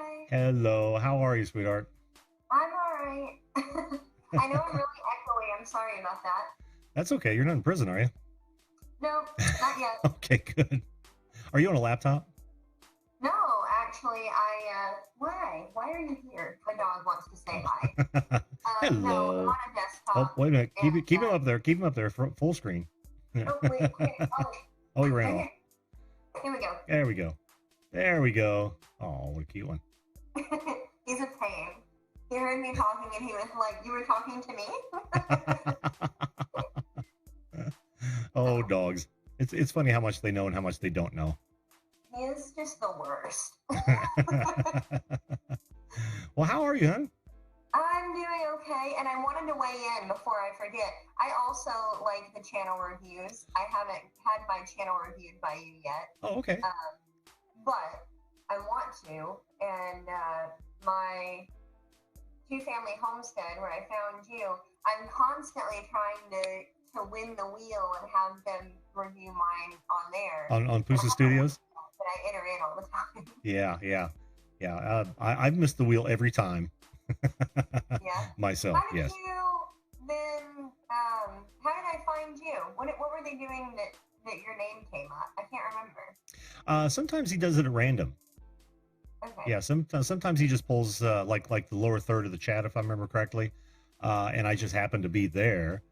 Hi. Hello, how are you, sweetheart? I'm all right. I know I'm really echoey. I'm sorry about that. That's okay. You're not in prison, are you? No, not yet. Okay, good. Are you on a laptop? No, actually, why? Why are you here? My dog wants to say hi. No, I'm Hello. on a Oh, desktop. wait a minute. And, Keep him up there. Keep him up there. Full screen. oh, wait, here. Oh, Oh, he ran right off. here. Here we go. There we go. There we go. Oh, what a cute one. He's a pain. He heard me talking and he was like, you were talking to me? Oh, dogs. It's funny how much they know and how much they don't know. He is just the worst. Well, how are you, hon? I'm doing okay, and I wanted to weigh in before I forget. I also like the channel reviews. I haven't had my channel reviewed by you yet, Oh, okay. but I want to. And my two-family homestead, where I found you, I'm constantly trying to win the wheel and have them review mine on there. On Pusa Studios? But I enter in all the time. Yeah. I've missed the wheel every time. Yeah. Myself, How did yes. you then? How did I find you? What were they doing that your name came up? I can't remember. Sometimes he does it at random. Okay. Yeah, sometimes he just pulls like the lower third of the chat, if I remember correctly, and I just happen to be there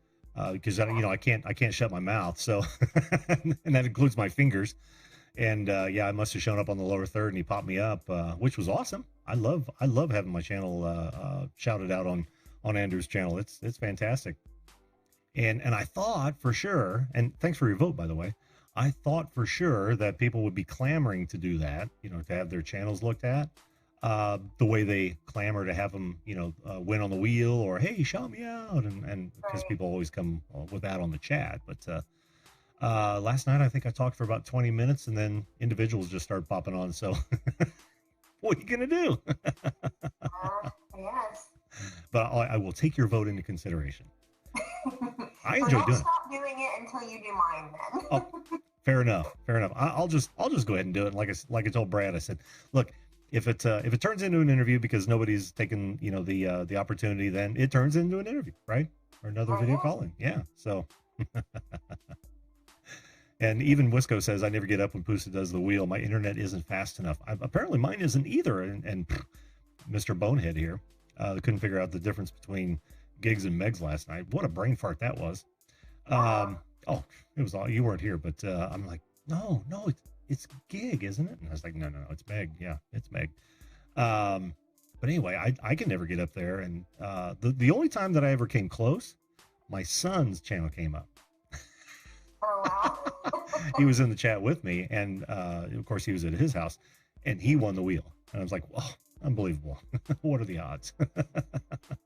because I can't shut my mouth, so and that includes my fingers. And yeah, I must have shown up on the lower third, and he popped me up, which was awesome. I love having my channel shouted out on Andrew's channel. It's fantastic. And I thought for sure, and thanks for your vote, by the way. I thought for sure that people would be clamoring to do that, to have their channels looked at, the way they clamor to have them, win on the wheel or hey, shout me out, and because Right. people always come with that on the chat, but. Last night, I think I talked for about 20 minutes and then individuals just started popping on. So what are you going to do? Yes. But I will take your vote into consideration. I So enjoy don't doing it. stop doing it until you do mine then. Oh, fair enough. I'll just go ahead and do it. Like I told Brad, I said, look, if it turns into an interview because nobody's taken, the opportunity, then it turns into an interview, right? Or another video calling. Yeah. So And even Wisco says, I never get up when Pusa does the wheel. My internet isn't fast enough. Apparently mine isn't either. And Mr. Bonehead here couldn't figure out the difference between gigs and megs last night. What a brain fart that was. Oh, it was all, you weren't here, but I'm like, no, it's gig, isn't it? And I was like, no, it's meg. Yeah, it's meg. But anyway, I can never get up there. And the only time that I ever came close, my son's channel came up. Oh, wow. He was in the chat with me, and of course he was at his house, and he won the wheel. And I was like, "Wow, unbelievable! What are the odds?"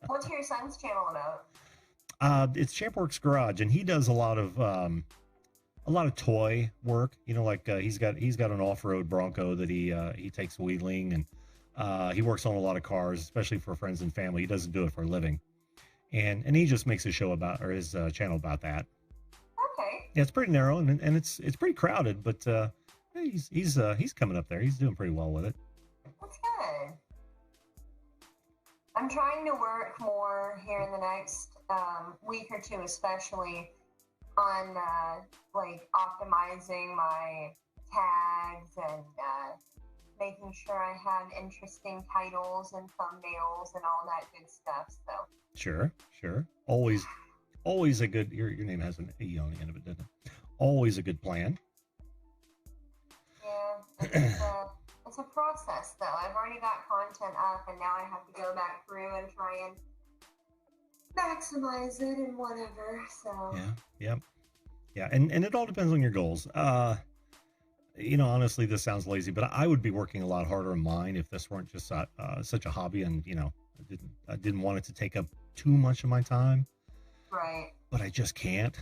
What's your son's channel about? It's Champworks Garage, and he does a lot of toy work. Like he's got an off-road Bronco that he takes wheeling, and he works on a lot of cars, especially for friends and family. He doesn't do it for a living, and he just makes a show about, or his channel about that. Okay. Yeah, it's pretty narrow and it's pretty crowded, but he's coming up there. He's doing pretty well with it. That's good. I'm trying to work more here in the next week or two, especially on like optimizing my tags and making sure I have interesting titles and thumbnails and all that good stuff. So Sure. Always a good. Your name has an E on the end of it, doesn't it? Always a good plan. yeah, it's a process though. I've already got content up, and now I have to go back through and try and maximize it and whatever. So Yeah, and it all depends on your goals. Honestly, this sounds lazy, but I would be working a lot harder on mine if this weren't just such a hobby, and I didn't want it to take up too much of my time. Right. But I just can't.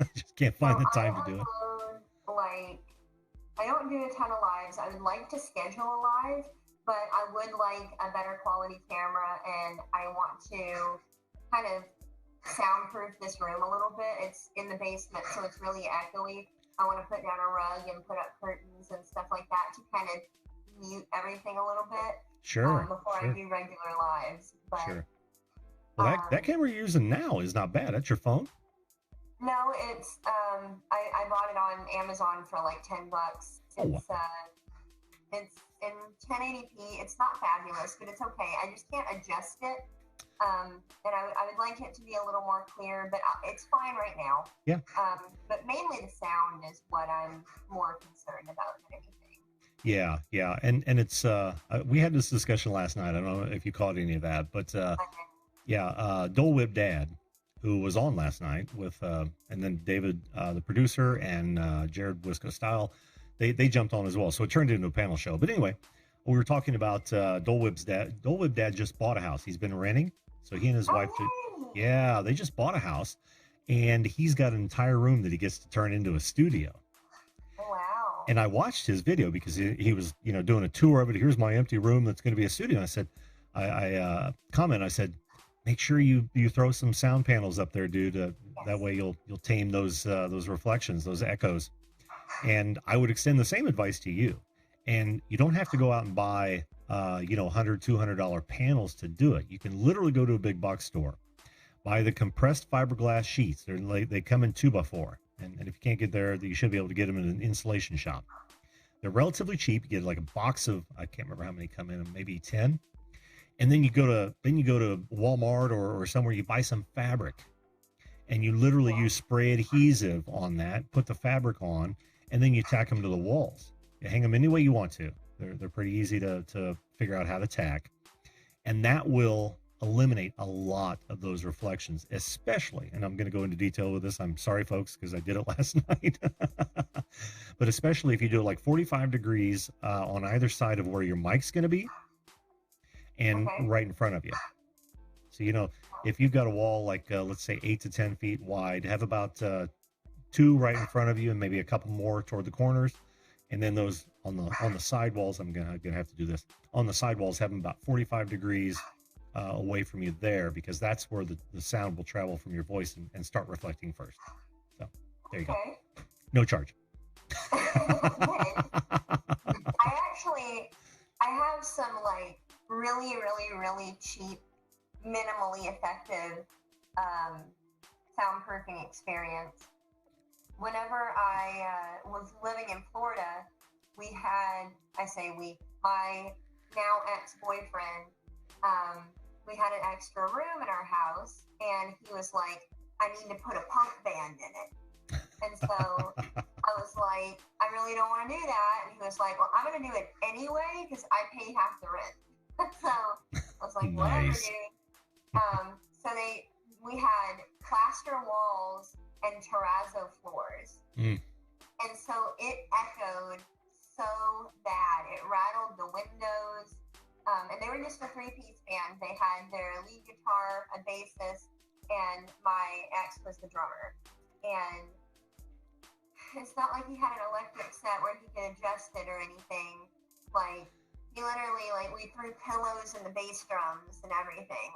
I just can't find the time to do it. I don't do a ton of lives. I would like to schedule a live, but I would like a better quality camera, and I want to kind of soundproof this room a little bit. It's in the basement, so it's really echoey. I want to put down a rug and put up curtains and stuff like that to kind of mute everything a little bit Sure. before I do regular lives. But Sure. Well, that camera you're using now is not bad. That's your phone? no, it's I bought it on Amazon for like $10. It's in 1080p. It's not fabulous, but it's okay. I just can't adjust it. And I would like it to be a little more clear, but it's fine right now. Yeah. But mainly the sound is what I'm more concerned about than anything. Yeah. And it's, we had this discussion last night. I don't know if you caught any of that, but, Dole Whip Dad, who was on last night with, and then David, the producer, and Jared Wisco Style, they jumped on as well. So it turned into a panel show. But anyway, we were talking about Dole Whip's dad. Dole Whip Dad just bought a house. He's been renting. So he and his wife, they just bought a house, and he's got an entire room that he gets to turn into a studio. Wow. And I watched his video because he was, doing a tour of it. Here's my empty room that's going to be a studio. And I said, I said, make sure you throw some sound panels up there, dude. That way you'll tame those reflections, those echoes. And I would extend the same advice to you. And you don't have to go out and buy, $100, $200 panels to do it. You can literally go to a big box store, buy the compressed fiberglass sheets. They come in 2x4. And if you can't get there, you should be able to get them in an insulation shop. They're relatively cheap. You get like a box of, I can't remember how many come in, maybe 10. And then you go to Walmart or somewhere, you buy some fabric, and you literally use spray adhesive on that, put the fabric on, and then you tack them to the walls. You hang them any way you want to. They're pretty easy to figure out how to tack. And that will eliminate a lot of those reflections, especially, and I'm going to go into detail with this. I'm sorry, folks, because I did it last night. But especially if you do it like 45 degrees on either side of where your mic's going to be, and right in front of you. So, if you've got a wall like, let's say 8 to 10 feet wide, have about 2 right in front of you and maybe a couple more toward the corners. And then those on the side walls, I'm gonna have to do this. On the side walls, have them about 45 degrees away from you there, because that's where the sound will travel from your voice and start reflecting first. So there you go. No charge. I have some like really, really, really cheap, minimally effective soundproofing experience. Whenever I was living in Florida, my now ex-boyfriend, we had an extra room in our house, and he was like, I need to put a punk band in it. And so I was like, I really don't want to do that. And he was like, well, I'm going to do it anyway because I pay half the rent. So I was like, whatever, dude. So we had plaster walls and terrazzo floors. And so it echoed so bad. It rattled the windows. And they were just a 3-piece band. They had their lead guitar, a bassist, and my ex was the drummer. And it's not like he had an electric set where he could adjust it or anything. Like, he literally, we threw pillows in the bass drums and everything.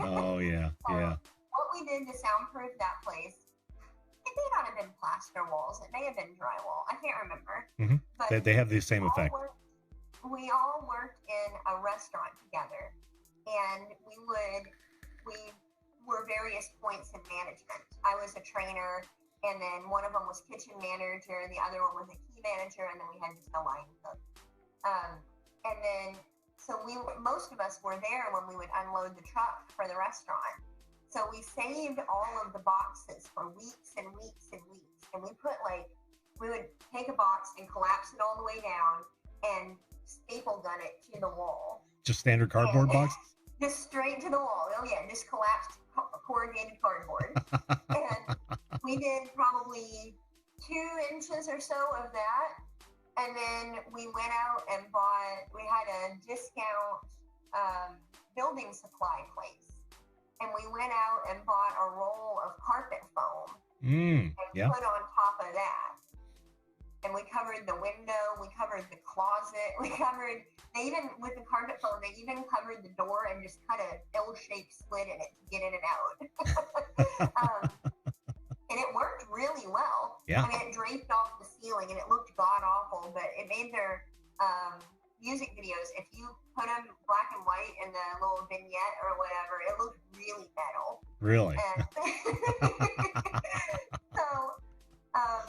Oh, yeah, yeah. What we did to soundproof that place, it may not have been plaster walls. It may have been drywall. I can't remember. Mm-hmm. But they have the same effect. We all worked in a restaurant together, and we were various points in management. I was a trainer, and then one of them was kitchen manager, the other one was a key manager, and then we had just a line cook. And then, so most of us were there when we would unload the truck for the restaurant. So we saved all of the boxes for weeks and weeks and weeks. And we would take a box and collapse it all the way down and staple gun it to the wall. Just standard cardboard box? Just straight to the wall. Oh yeah, just collapsed corrugated cardboard. And we did probably 2 inches or so of that. And then we went out and we had a discount building supply place. And we went out and bought a roll of carpet foam and put on top of that. And we covered the window, we covered the closet, with the carpet foam, they even covered the door and just cut an L-shaped slit in it to get in and out. And it worked really well. Yeah. I mean, it draped off the ceiling and it looked god-awful, but it made their Really? And so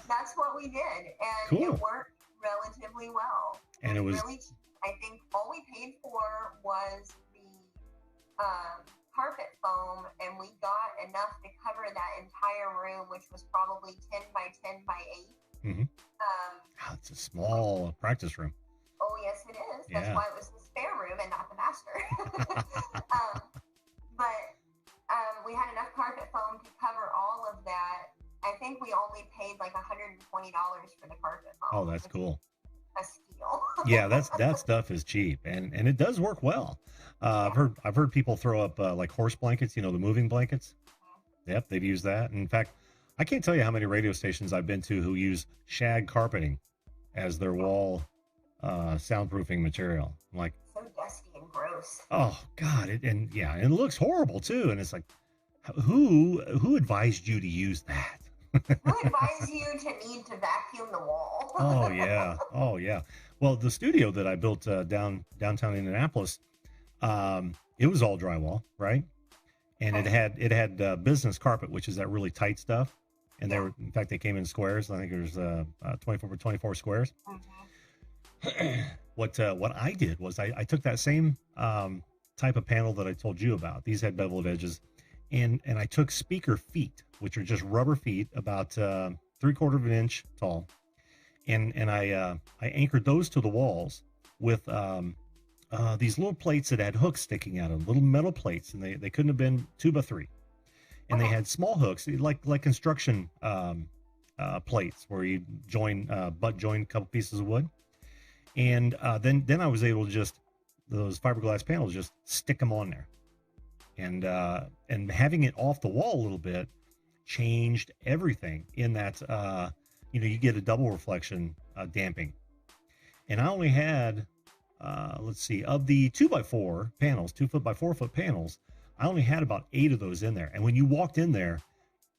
that's what we did, and Cool. it worked relatively well. And it was really, I think all we paid for was the carpet foam, and we got enough to cover that entire room, which was probably 10 by 10 by 8. mm-hmm. It's a small practice room. Oh, yes, it is. Yeah. That's why it was the spare room and not the master. But we had enough carpet foam to cover all of that. I think we only paid like $120 for the carpet foam. Oh, that's cool. A steal. Yeah, that stuff is cheap, and it does work well. Yeah. I've heard people throw up like horse blankets, the moving blankets. Mm-hmm. Yep, they've used that. In fact, I can't tell you how many radio stations I've been to who use shag carpeting as their wall soundproofing material. I'm like, so dusty and gross. Oh God, and it looks horrible too. And it's like, who advised you to use that? Who advised you to need to vacuum the wall? Oh yeah. Well, the studio that I built downtown Indianapolis, it was all drywall, right? And it had business carpet, which is that really tight stuff. And in fact, they came in squares. I think it was 24 by 24 squares. Mm-hmm. What I did was I took that same type of panel that I told you about. These had beveled edges, and I took speaker feet, which are just rubber feet, about 3/4 of an inch tall, and I anchored those to the walls with these little plates that had hooks sticking out of them, little metal plates, and they couldn't have been 2x3, and they had small hooks like construction plates where you butt join a couple pieces of wood. And then I was able to just those fiberglass panels, just stick them on there, and having it off the wall a little bit changed everything in that you get a double reflection damping. And I only had of the 2x4 panels, 2 foot by 4 foot panels, I only had about 8 of those in there. And when you walked in there,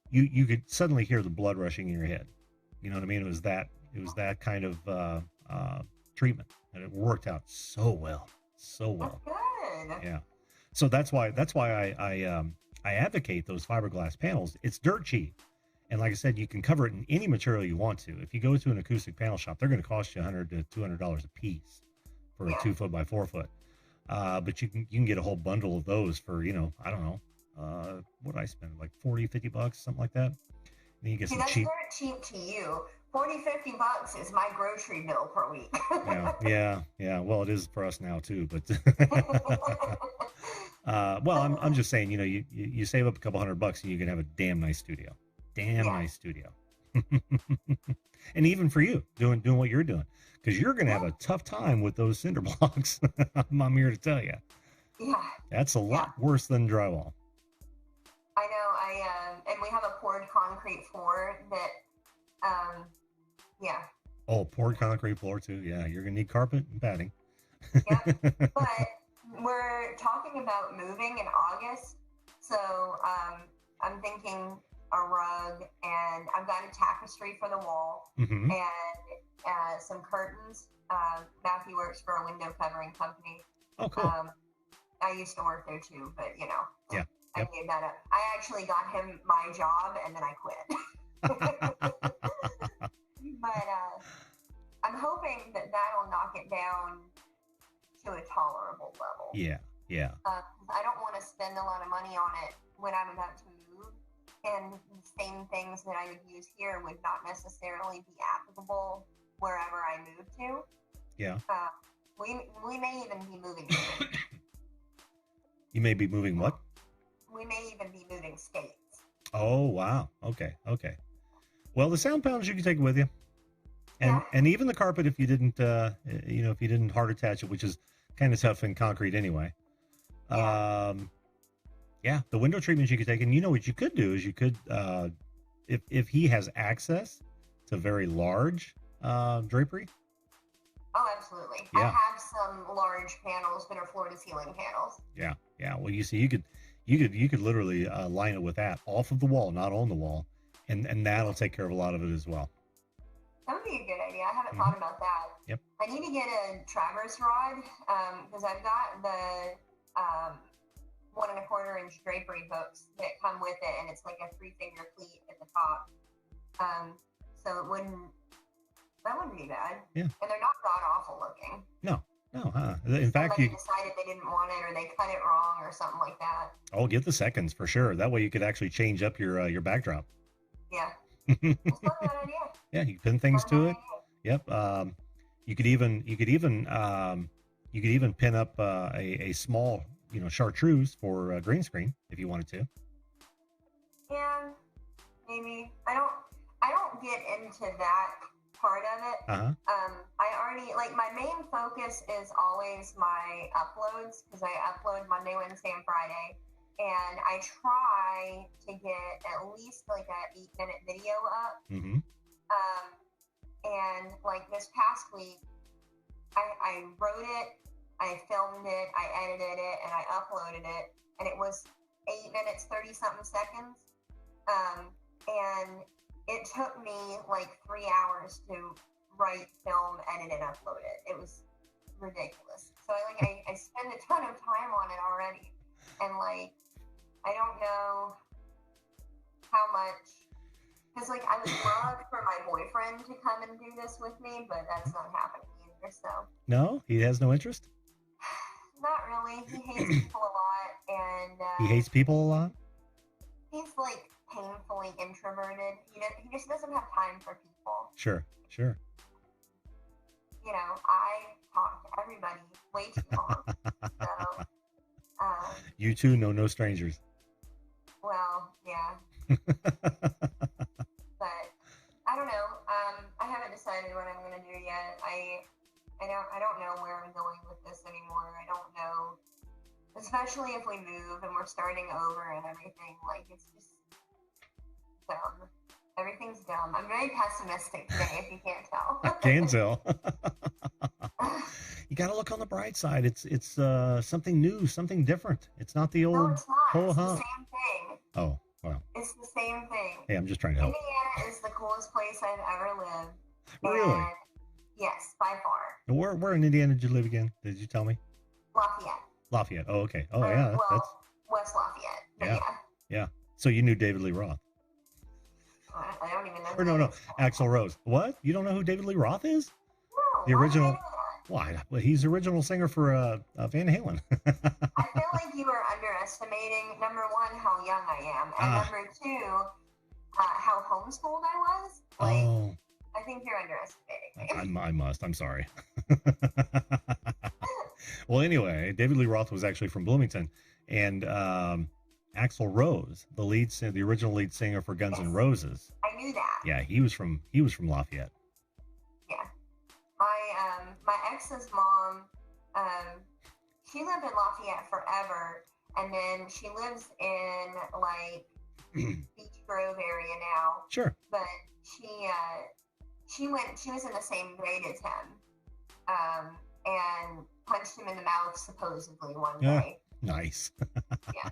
you could suddenly hear the blood rushing in your head. You know what I mean? It was that kind of treatment, and it worked out so well. That's good. Yeah. So that's why I advocate those fiberglass panels. It's dirt cheap, and like I said, you can cover it in any material you want to. If you go to an acoustic panel shop, they're going to cost you $100 to $200 a piece for a 2 foot by 4 foot. But you can get a whole bundle of those for I don't know, what did I spend, like $40-$50, something like that. And then you get some cheap. That's very cheap to you. $40-$50 is my grocery bill per week. Yeah. Well, it is for us now too, but well, I'm just saying, you save up a couple $100 and you can have a damn nice studio. Nice studio. And even for you doing what you're doing, because you're going to have a tough time with those cinder blocks. I'm here to tell you. Yeah. That's a lot worse than drywall. I know. And we have a poured concrete floor that, Oh, poured concrete floor too. Yeah, you're gonna need carpet and padding. Yep. But we're talking about moving in August, so I'm thinking a rug, and I've got a tapestry for the wall, mm-hmm. and some curtains. Matthew works for a window covering company. Oh, cool. I used to work there too, but Yeah. I gave that up. I actually got him my job, and then I quit. But I'm hoping that'll knock it down to a tolerable level. Yeah. I don't want to spend a lot of money on it when I'm about to move, and the same things that I would use here would not necessarily be applicable wherever I move to. Yeah. We may even be moving. You may be moving what? We may even be moving states. Oh wow. Okay. Well, the sound panels you can take with you. And even the carpet, if you didn't hard attach it, which is kind of tough in concrete anyway. The window treatments you could take, and what you could do is you could, if he has access to very large drapery. Oh, absolutely. Yeah. I have some large panels that are floor to ceiling panels. Yeah. Well, you see, you could literally line it with that off of the wall, not on the wall, and that'll take care of a lot of it as well. That would be a good idea. I haven't thought about that. Yep. I need to get a traverse rod because I've got 1 1/4 inch drapery hooks that come with it, and it's like a 3-finger pleat at the top. So that wouldn't be bad. Yeah. And they're not god awful looking. No, in fact, you decided they didn't want it, or they cut it wrong, or something like that. Oh, get the seconds for sure. That way you could actually change up your backdrop. Yeah. That's not a bad idea. Yeah, you pin things to it. Yep. You could even pin up a small, chartreuse for green screen if you wanted to. Yeah, maybe. I don't get into that part of it. I already, my main focus is always my uploads, because I upload Monday, Wednesday, and Friday, and I try to get at least like a 8-minute video up. And like this past week, I wrote it, I filmed it, I edited it, and I uploaded it, and it was 8 minutes 30-something seconds. And it took me like 3 hours to write, film, edit, and upload it. It was ridiculous. So I spend a ton of time on it already, and like I don't know how much, because like I would love for my boyfriend to come and do this with me, but that's not happening either. So no, he has no interest. Not really. He hates people a lot, and he hates people a lot. He's like painfully introverted. He just doesn't have time for people. Sure. I talk to everybody way too long. So, you two know no strangers. Well, yeah. But I don't know. I haven't decided what I'm gonna do yet. I don't know where I'm going with this anymore. I don't know. Especially if we move and we're starting over and everything. Like, it's just dumb. Everything's dumb. I'm very pessimistic today, if you can't tell. I can tell. You got to look on the bright side. It's something new, something different. It's not the old. No, it's not. It's the same thing. Oh, wow. It's the same thing. Hey, I'm just trying to help. Indiana is the coolest place I've ever lived. Really? And yes, by far. Where in Indiana did you live again? Did you tell me? Lafayette. Oh, okay. Oh, yeah. That's West Lafayette. Yeah. So you knew David Lee Roth? I don't even know. Or no, Axl Rose. What? You don't know who David Lee Roth is? No. The original. Why? Well, he's the original singer for Van Halen. I feel like you are underestimating, number one, how young I am, and number two, how homeschooled I was. Like, I think you're underestimating me. I must. I'm sorry. Well, anyway, David Lee Roth was actually from Bloomington, and Axl Rose, the original lead singer for Guns N' Roses. I knew that. Yeah, he was from Lafayette. Yeah. My ex's mom, she lived in Lafayette forever, and then she lives in like Beach Grove area now. Sure. But she was in the same grade as him, and punched him in the mouth supposedly one day. Nice. Yeah.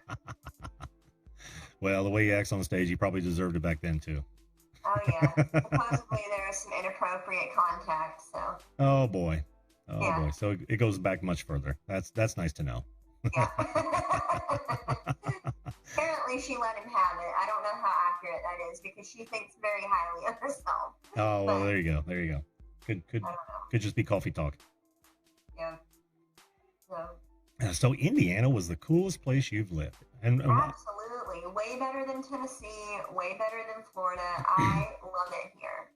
Well, the way he acts on stage, he probably deserved it back then too. Oh yeah. Supposedly there was some inappropriate contact. So. Oh boy. So it goes back much further. That's nice to know. Yeah. Apparently she let him have it. I don't know how accurate that is, because she thinks very highly of herself. Oh well, there you go. Could just be coffee talk. Yeah. So Indiana was the coolest place you've lived. And absolutely. Way better than Tennessee, way better than Florida. I love it here.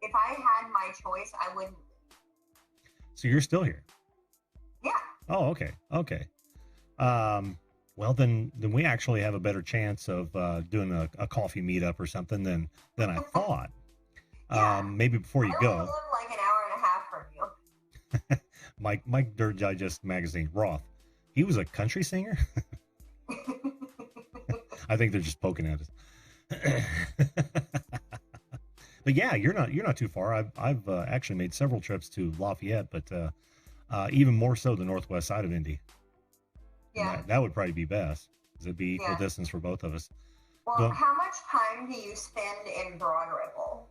If I had my choice, I wouldn't. So you're still here? Yeah. Oh, okay. Well, then we actually have a better chance of doing a coffee meetup or something than I thought. Yeah. Maybe before you go. I live like an hour and a half from you. Mike Dirt Digest magazine, Roth. He was a country singer. I think they're just poking at us. But yeah, you're not too far. I've actually made several trips to Lafayette, but even more so the northwest side of Indy. Yeah, that would probably be best, because it'd be equal distance for both of us. Well, how much time do you spend in Broad Ripple?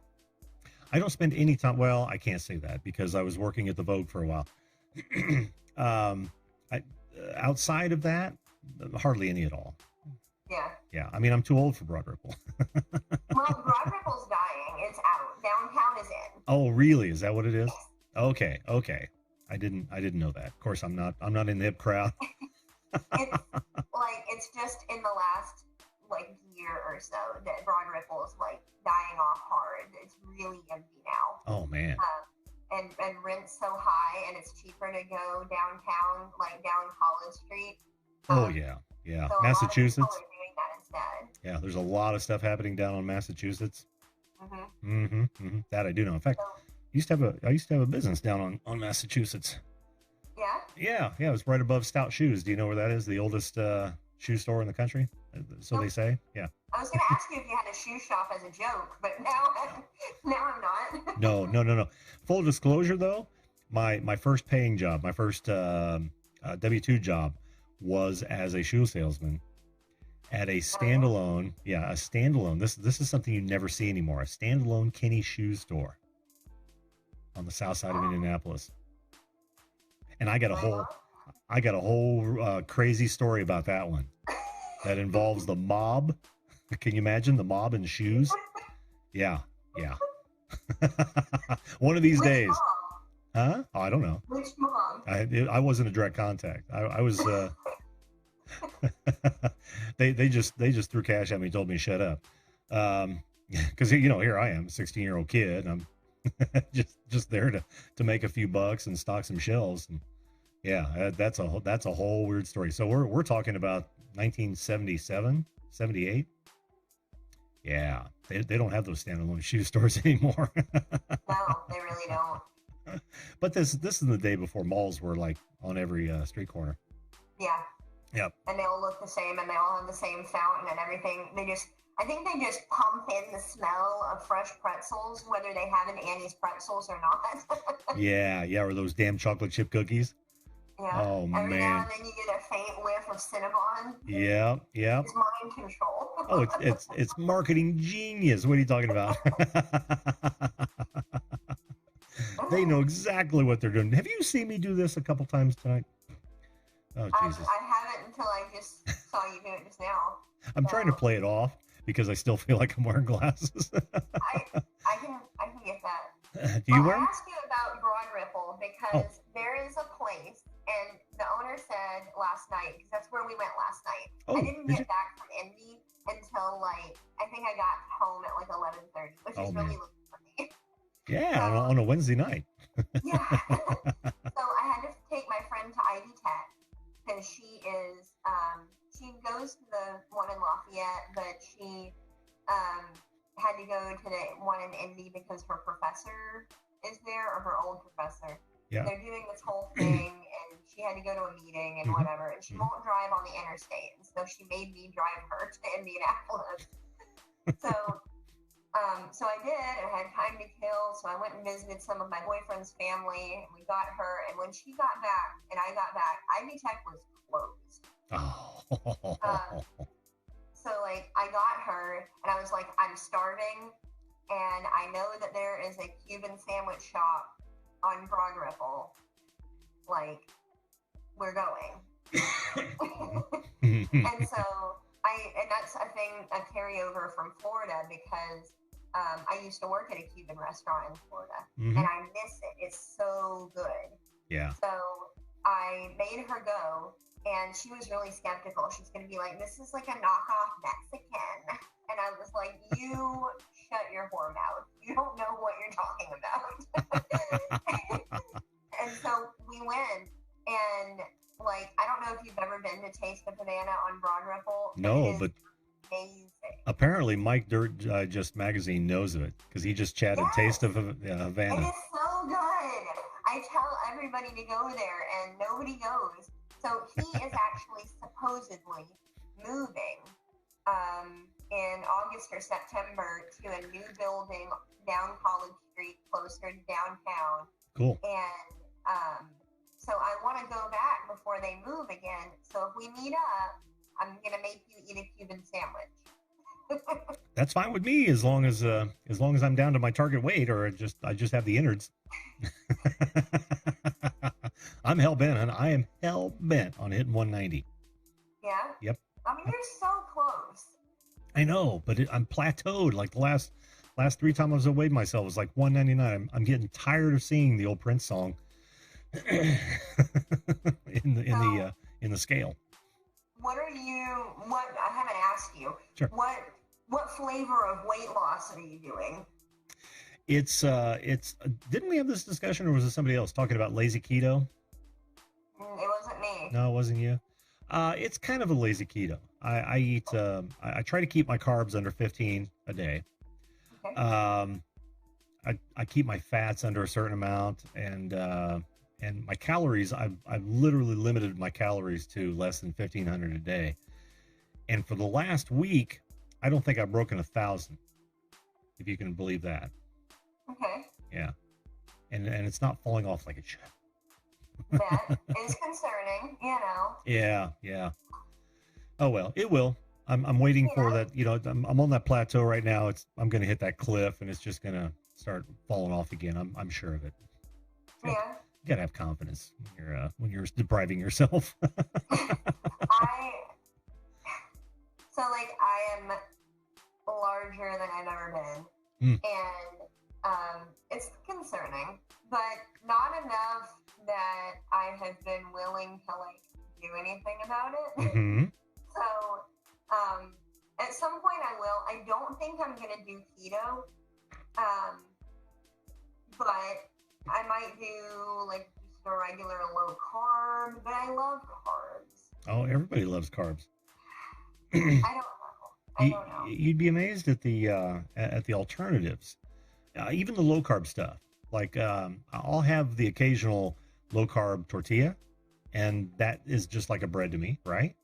I don't spend any time. Well, I can't say that because I was working at the Vogue for a while. Outside of that, hardly any at all. Yeah. Yeah, I mean, I'm too old for Broad Ripple. Well, Broad Ripple's dying. It's out. Downtown is in. Oh, really? Is that what it is? Okay, okay. I didn't know that. Of course, I'm not in the hip crowd. It's just in the last like year or so that Broad Ripple is like dying off hard. It's really empty now. Oh man. And rent's so high, and it's cheaper to go downtown, like down College Street. Oh yeah. So Massachusetts. A lot of people are doing that instead. Yeah, there's a lot of stuff happening down on Massachusetts. That I do know. In fact, I used to have a business down on Massachusetts. Yeah? Yeah, it was right above Stout Shoes. Do you know where that is? The oldest shoe store in the country, so they say. Yeah. I was going to ask you if you had a shoe shop as a joke, but now I'm not. No. Full disclosure, though, my first paying job, my first W-2 job, was as a shoe salesman at a standalone. Yeah, a standalone. This is something you never see anymore. A standalone Kinney shoe store on the south side of Indianapolis. And I got a whole crazy story about that one that involves the mob. Can you imagine the mob in shoes? Yeah. One of these days. Huh? Oh, I don't know. Which mob? I wasn't a direct contact. I was. They just threw cash at me, and told me to shut up. Because here I am, 16-year-old kid. I'm just there to make a few bucks and stock some shelves. And yeah, that's a whole weird story. So we're talking about 1977, 78. Yeah, they don't have those standalone shoe stores anymore. No, they really don't. But this is the day before malls were like on every street corner. Yeah. Yep. And they all look the same, and they all have the same fountain and everything. I think they just pump in the smell of fresh pretzels, whether they have an Annie's pretzels or not. Yeah, or those damn chocolate chip cookies. Yeah. Oh, Every man. now and then you get a faint whiff of Cinnabon. Yeah. It's mind control. Oh, it's marketing genius. What are you talking about? They know exactly what they're doing. Have you seen me do this a couple times tonight? Oh, Jesus. I haven't until I just saw you do it just now. I'm trying to play it off because I still feel like I'm wearing glasses. I can get that. Do you wear them? I asked you about Broad Ripple because there is a place, and the owner said last night, because that's where we went last night. I didn't get back from Indy until I think I got home at 11:30, which is really late for me. Yeah, on a Wednesday night. Yeah. So I had to take my friend to Ivy Tech because she goes to the one in Lafayette, but she had to go to the one in Indy because her professor is there, or her old professor. Yeah. They're doing this whole thing, and she had to go to a meeting and whatever, and she won't drive on the interstate, and so she made me drive her to Indianapolis. So I did, and I had time to kill, so I went and visited some of my boyfriend's family, and we got her, and when she got back, and I got back, Ivy Tech was closed. Oh. So I got her, and I was like, I'm starving, and I know that there is a Cuban sandwich shop on Broad Ripple. We're going. And so and that's a carryover from Florida, because I used to work at a Cuban restaurant in Florida, and I miss it. It's so good. Yeah. So I made her go, and she was really skeptical. She's going to be like, this is like a knockoff Mexican. And I was like, you shut your whore mouth. You don't know what you're talking about. And so we went, and I don't know if you've ever been to Taste of Havana on Broad Ripple. No, but amazing. Apparently Mike Dirt Just Magazine knows of it, because he just chatted Taste of Havana. It is so good. I tell everybody to go there, and nobody goes. So he is actually supposedly moving in August or September to a new building down College Street, closer to downtown. Cool. And so I want to go back before they move again. So if we meet up, I'm gonna make you eat a Cuban sandwich. That's fine with me, as long as I'm down to my target weight, or I just have the innards. I am hell bent on hitting 190. Yeah. I mean, you're so close. I know, but I'm plateaued. Like the last 3 times I was weighed myself, it was like 199. I'm getting tired of seeing the old Prince song in the scale. What I haven't asked you. Sure. What flavor of weight loss are you doing? It's didn't we have this discussion, or was it somebody else talking about lazy keto? It wasn't me. No, it wasn't you. It's kind of a lazy keto. I eat. I try to keep my carbs under 15 a day. Okay. I keep my fats under a certain amount, and my calories. I've literally limited my calories to less than 1,500 a day. And for the last week, I don't think I've broken 1,000. If you can believe that. Okay. Yeah. And it's not falling off like it should. That is concerning, you know. Yeah. Oh well, it will. I'm waiting for that. You know, I'm on that plateau right now. I'm going to hit that cliff, and it's just going to start falling off again. I'm sure of it. Yeah. You gotta have confidence when you're depriving yourself. I am larger than I've ever been, and it's concerning, but not enough that I have been willing to do anything about it. Mm-hmm. So at some point I will. I don't think I'm gonna do keto, but I might do just a regular low carb. But I love carbs. Oh, everybody loves carbs. I don't know. You'd be amazed at the alternatives, even the low carb stuff. Like I'll have the occasional low carb tortilla, and that is just like a bread to me, right?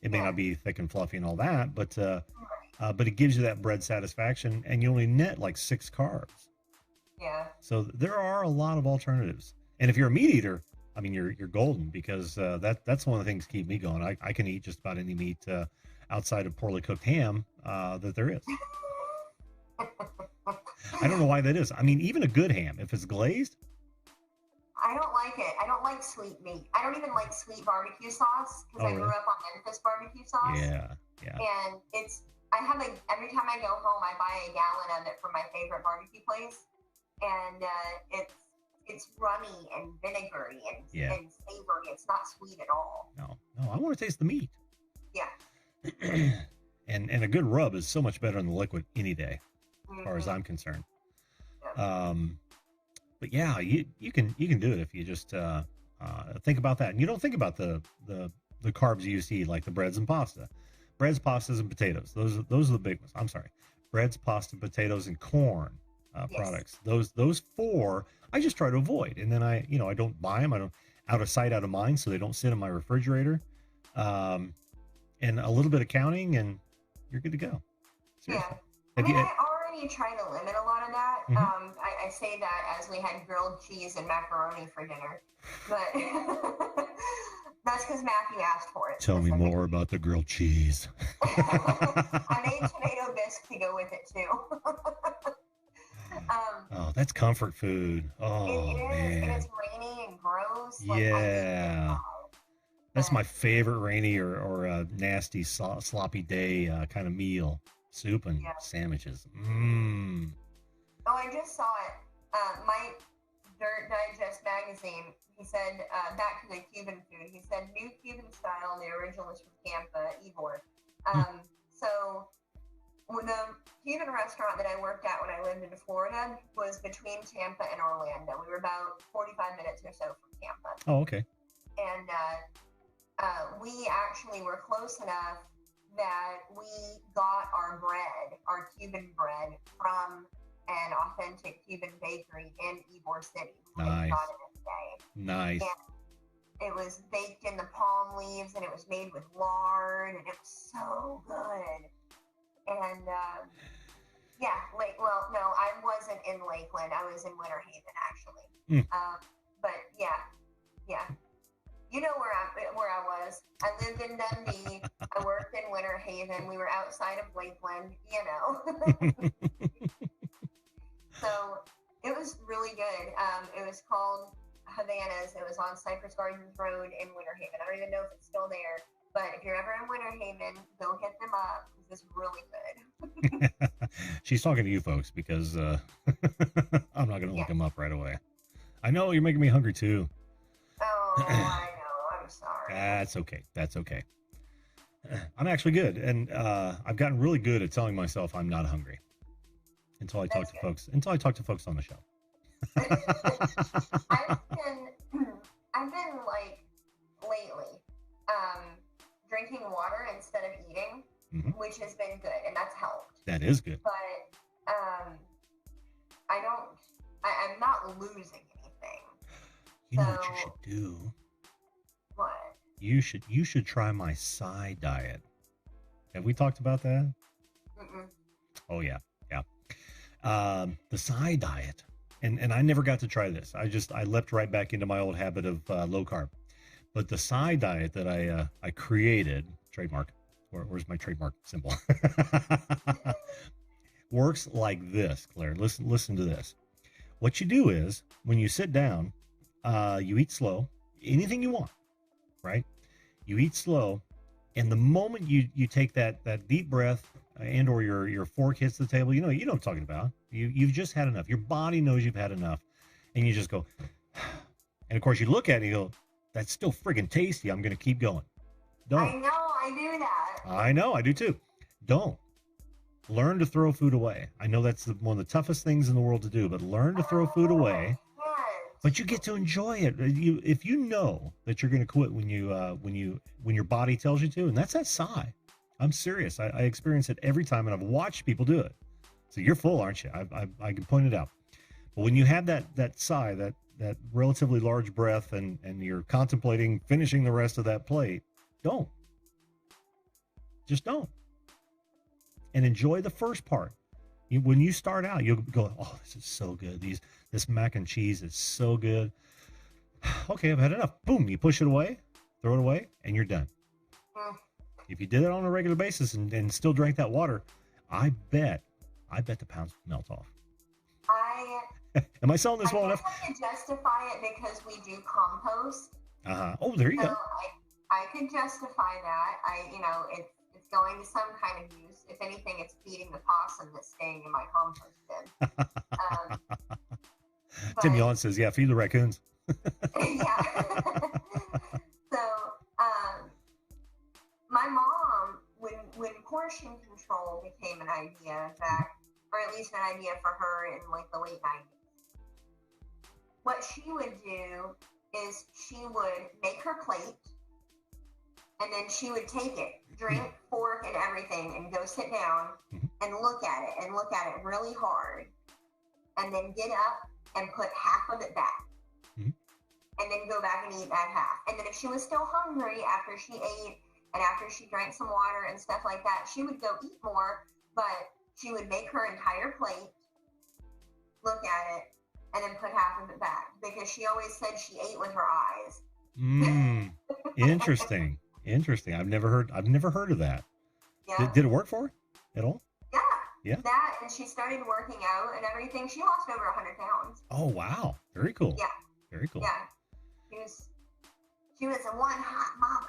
It may not be thick and fluffy and all that, but it gives you that bread satisfaction, and you only net like 6 carbs. Yeah. So there are a lot of alternatives, and if you're a meat eater, I mean, you're golden, because that's one of the things that keep me going. I can eat just about any meat outside of poorly cooked ham that there is. I don't know why that is. I mean, even a good ham, if it's glazed. I don't like it. I don't like sweet meat. I don't even like sweet barbecue sauce, because I grew up on Memphis barbecue sauce. Yeah. And every time I go home, I buy a gallon of it from my favorite barbecue place, and it's runny and vinegary and savory. It's not sweet at all. No, I want to taste the meat. Yeah. and a good rub is so much better than the liquid any day, as far as I'm concerned. Yeah. But yeah, you can do it if you just think about that. And you don't think about the carbs you used to eat, like the breads and pasta. Breads, pastas, and potatoes. Those are the big ones. I'm sorry. Breads, pasta, potatoes, and corn products. Those 4 I just try to avoid. And then I don't buy them. I don't, out of sight, out of mind, so they don't sit in my refrigerator. And a little bit of counting, and you're good to go. Seriously. Yeah. I already try to limit a lot of that. Mm-hmm. I say that as we had grilled cheese and macaroni for dinner, but that's because Matthew asked for it. Tell me more about the grilled cheese. I made tomato bisque to go with it too. Oh, that's comfort food. Oh, it is, man. and it's rainy and gross. Yeah. That's my favorite rainy or nasty sloppy day kind of meal. Soup and sandwiches. Mmm. Oh, I just saw it. My Dirt Digest magazine, he said, back to the Cuban food, he said, new Cuban style, the original is from Tampa, Ybor. So the Cuban restaurant that I worked at when I lived in Florida was between Tampa and Orlando. We were about 45 minutes or so from Tampa. Oh, okay. And we actually were close enough that we got our Cuban bread, from an authentic Cuban bakery in Ybor City. Nice. Got it in a day. Nice. And it was baked in the palm leaves, and it was made with lard, and it was so good. And I wasn't in Lakeland. I was in Winter Haven, actually. But yeah. You know where I was. I lived in Dundee. I worked in Winter Haven. We were outside of Lakeland, So it was really good. It was called Havana's. It was on Cypress Gardens Road in Winter Haven. I don't even know if it's still there. But if you're ever in Winter Haven, go hit them up. This is really good. She's talking to you folks because I'm not going to look Yeah. them up right away. I know you're making me hungry too. Oh, I know. I'm sorry. That's okay. That's okay. I'm actually good, and I've gotten really good at telling myself I'm not hungry until I talk That's to good. folks. Until I talk to folks on the show. I've been like lately, drinking water instead of eating, Mhm. which has been good, and that's helped. That is good. But I'm not losing anything. You know what you should do? What? You should try my Psy diet. Have we talked about that? Mm-mm. Oh yeah. The Psy diet, and I never got to try this. I leapt right back into my old habit of low carb. But the Psy diet that I created, trademark. Where's my trademark symbol? Works like this, Claire. Listen to this. What you do is when you sit down, you eat slow. Anything you want, right? You eat slow, and the moment you take that deep breath and or your fork hits the table, you know what I'm talking about. You've just had enough. Your body knows you've had enough, and you just go. And of course, you look at it and you go, "That's still friggin' tasty. I'm gonna keep going." Don't. I know I do that. I know I do too. Don't. Learn to throw food away. I know that's one of the toughest things in the world to do, but learn to throw food away. Yes. But you get to enjoy it. If you know that you're going to quit when your body tells you to, and that's that sigh. I'm serious. I experience it every time, and I've watched people do it. So you're full, aren't you? I can point it out. But when you have that sigh, that relatively large breath, and you're contemplating finishing the rest of that plate, don't. Just don't. And enjoy the first part. When you start out, you'll go, "Oh, this is so good. This mac and cheese is so good. Okay, I've had enough." Boom, you push it away, throw it away, and you're done. Mm. If you did it on a regular basis and still drank that water, I bet the pounds would melt off. Am I selling this well enough? I can justify it because we do compost. Oh, there you So go. I could justify that. It's going to some kind of use. If anything, it's feeding the possum that's staying in my compost bin. Tim but- Yellen says, "Yeah, feed the raccoons." Yeah. So, my mom, when portion control became an idea back, or at least an idea for her in like the late 90s, what she would do is she would make her plate, and then she would take it, drink, fork, and everything, and go sit down and look at it really hard, and then get up and put half of it back. And then go back and eat that half. And then if she was still hungry after she ate and after she drank some water and stuff like that, she would go eat more, but she would make her entire plate, look at it, and then put half of it back, because she always said she ate with her eyes. Interesting. I've never heard of that. Yeah. Did it work for her at all? Yeah. That, and she started working out and everything. She lost over 100 pounds. Oh, wow. Very cool. Yeah. Very cool. Yeah. She was a one hot mama.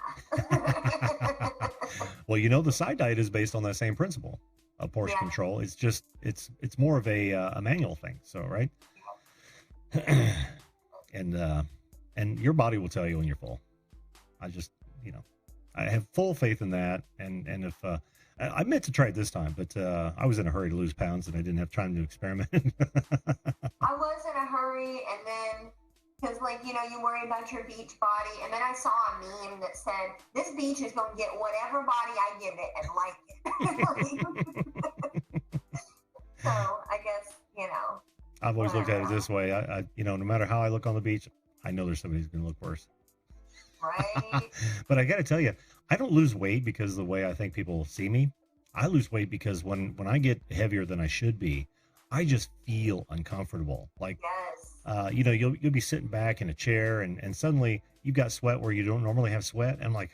Well, the Psy diet is based on that same principle of portion control. It's just it's more of a manual thing. So right. And your body will tell you when you're full. I just I have full faith in that. And if I meant to try it this time, but I was in a hurry to lose pounds and I didn't have time to experiment. I was in a hurry, and then because you worry about your beach body, and then I saw a meme that said this beach is going to get whatever body I give it and like it. So I guess I've always looked at it this way. I no matter how I look on the beach, I know there's somebody who's going to look worse. Right. But I got to tell you, I don't lose weight because of the way I think people see me. I lose weight because when I get heavier than I should be, I just feel uncomfortable. Like, yes. You'll be sitting back in a chair and suddenly you've got sweat where you don't normally have sweat. And I'm like,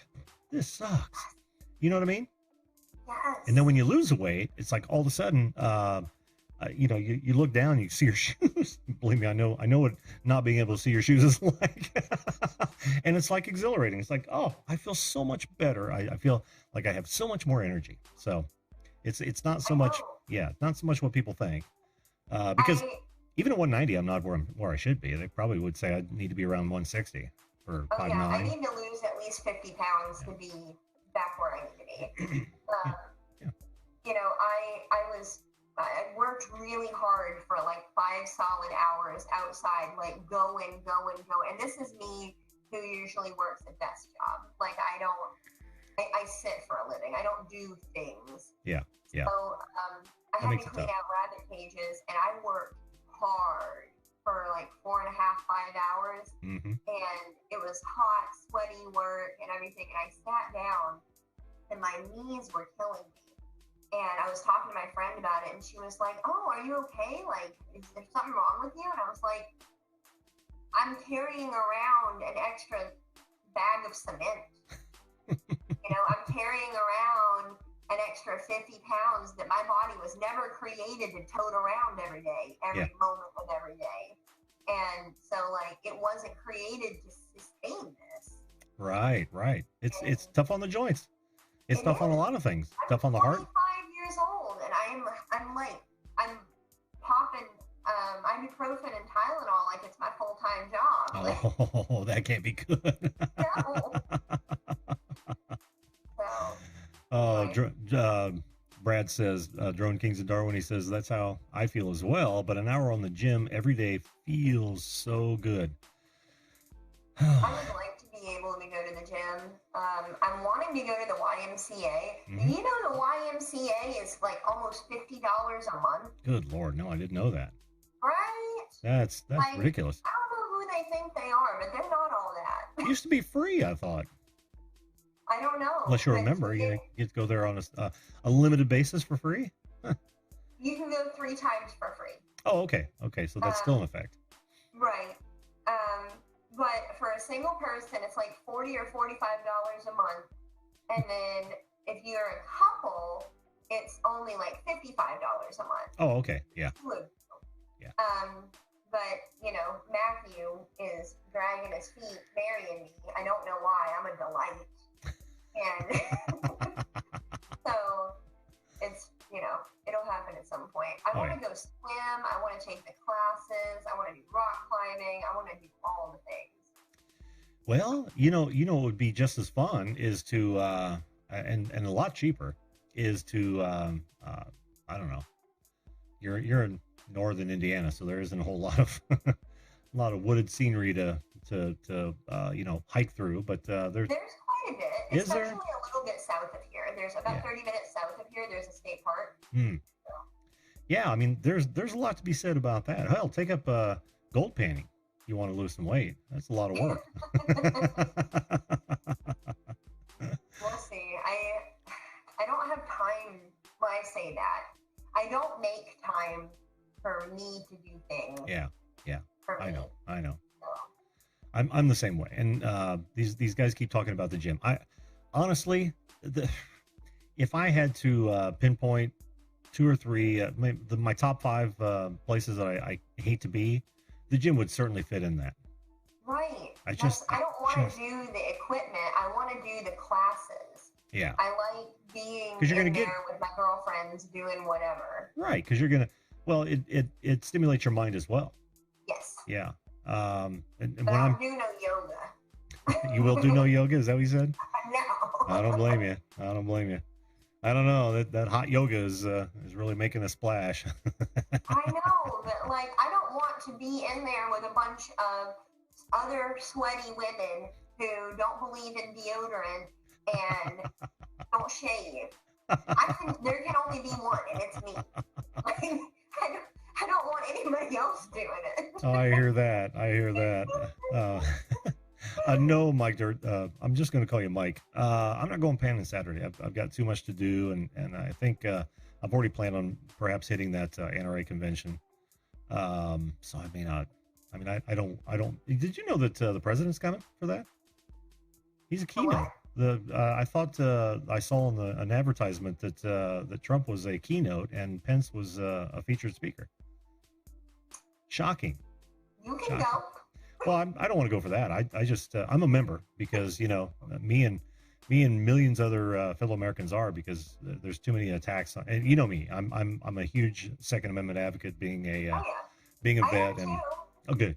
this sucks. You know what I mean? Yes. And then when you lose the weight, it's like all of a sudden, you look down, you see your shoes. Believe me, I know what not being able to see your shoes is like. And it's like exhilarating. It's like, oh, I feel so much better. I feel like I have so much more energy. So it's not so much, not so much what people think. Because even at 190, I'm not where I should be. They probably would say I need to be around 160 for 5'9". I need to lose at least 50 pounds to be back where I need to be. I worked really hard for like 5 solid hours outside, like go. And this is me who usually works a desk job. Like I sit for a living. I don't do things. Yeah. So I had to clean out rabbit cages, and I worked hard for like 4.5, 5 hours. Mm-hmm. And it was hot, sweaty work and everything. And I sat down, and my knees were killing me. And I was talking to my friend about it, and she was like, "Oh, are you okay? Like, is there something wrong with you?" And I was like, "I'm carrying around an extra bag of cement. I'm carrying around an extra 50 pounds that my body was never created to tote around every day, every moment of every day. And so, like, it wasn't created to sustain this." Right. It's tough on the joints. It's tough on a lot of things. Tough on the heart. I'm 25 years old, and I'm popping ibuprofen and Tylenol like it's my full-time job. Oh, that can't be good. No. Brad says, Drone Kings of Darwin, he says, that's how I feel as well, but an hour on the gym every day feels so good. I would like to be able to go to the gym. I'm wanting to go to the YMCA. Mm-hmm. You know, the YMCA is like almost $50 a month. Good Lord, no, I didn't know that. Right? That's like, ridiculous. I don't know who they think they are, but they're not all that. It used to be free, I thought. I don't know. Unless you remember, you get to go there on a limited basis for free. Huh. You can go 3 times for free. Oh, okay, so that's still in effect. Right. But for a single person, it's like $40 or $45 a month, and then if you're a couple, it's only like $55 a month. Oh, okay, yeah. Yeah. But Matthew is dragging his feet, marrying me. I don't know why. I'm a delight. And so it's, it'll happen at some point. I want to go swim. I want to take the classes. I want to do rock climbing. I want to do all the things. Well, what would be just as fun is to, and a lot cheaper, is to, I don't know. You're in northern Indiana, so there isn't a whole lot of wooded scenery to hike through, but there's quite a bit, especially a little bit south of here. There's about 30 minutes south of here. There's a state park. So. Yeah, I mean, there's a lot to be said about that. Hell, take up gold panning. You want to lose some weight? That's a lot of work. We'll see. I don't have time. When I say that, I don't make time for me to do things. Yeah. I know. So. I'm the same way. And these guys keep talking about the gym. I honestly, if I had to pinpoint 2 or 3, my top 5 places that I hate to be, the gym would certainly fit in that. Right. I don't want to do the equipment. I want to do the classes. Yeah. I like being there with my girlfriends doing whatever. Right, because you're gonna. Well, it stimulates your mind as well. Yes. Yeah. And when I do no yoga. You will do no yoga? Is that what you said? No. I don't blame you. I don't know, that hot yoga is really making a splash. I know, but I don't want to be in there with a bunch of other sweaty women who don't believe in deodorant and don't shave. There can only be one, and it's me. I don't want anybody else doing it. Oh, I hear that. No, Mike Dirt. I'm just going to call you Mike. I'm not going panning Saturday. I've got too much to do, and I think I've already planned on perhaps hitting that NRA convention. So I may not. I don't. Did you know that the president's coming for that? He's a keynote. I thought I saw in an advertisement that that Trump was a keynote and Pence was a featured speaker. Shocking. You can Shocking. go. Well, I don't want to go for that. I just I'm a member because me and millions other fellow Americans are, because there's too many attacks on, and you know me. I'm a huge Second Amendment advocate, being a Oh, yeah. being a I am vet, and too. good.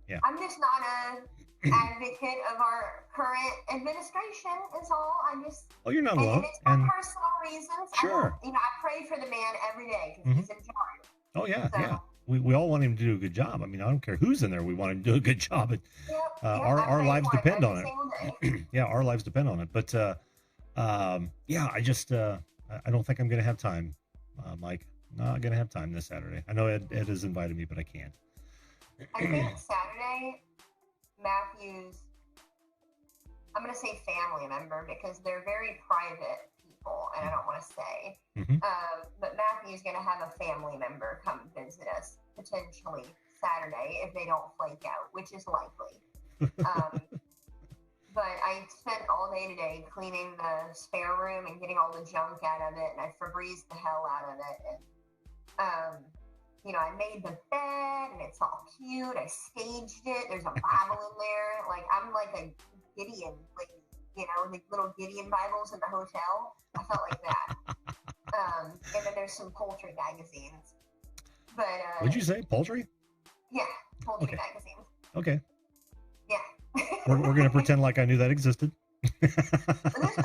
Yeah. I'm just not a advocate of our current administration. Is all. Oh, you're not and alone. it's for personal reasons. Sure. I pray for the man every day because he's in charge. Oh yeah, So, yeah. We all want him to do a good job. I mean, I don't care who's in there. We want him to do a good job. But our lives depend on it. Yeah, our lives depend on it. But yeah, I just I don't think I'm going to have time, Mike. Not going to have time this Saturday. I know Ed has invited me, but I can't. I think Saturday, Matthew's, I'm going to say family member because they're very private people, and I don't want to say. But Matthew's going to have a family member come visit us potentially Saturday if they don't flake out, which is likely. But I spent all day today cleaning the spare room and getting all the junk out of it, and I Febrezed the hell out of it. And I made the bed, and it's all cute. I staged it. There's a Bible in there. Like, I'm like a Gideon lady, the little Gideon Bibles in the hotel. I felt like that. And then there's some poultry magazines. But what'd you say? Poultry? Yeah, poultry magazines. Okay. Yeah. we're gonna pretend like I knew that existed. There's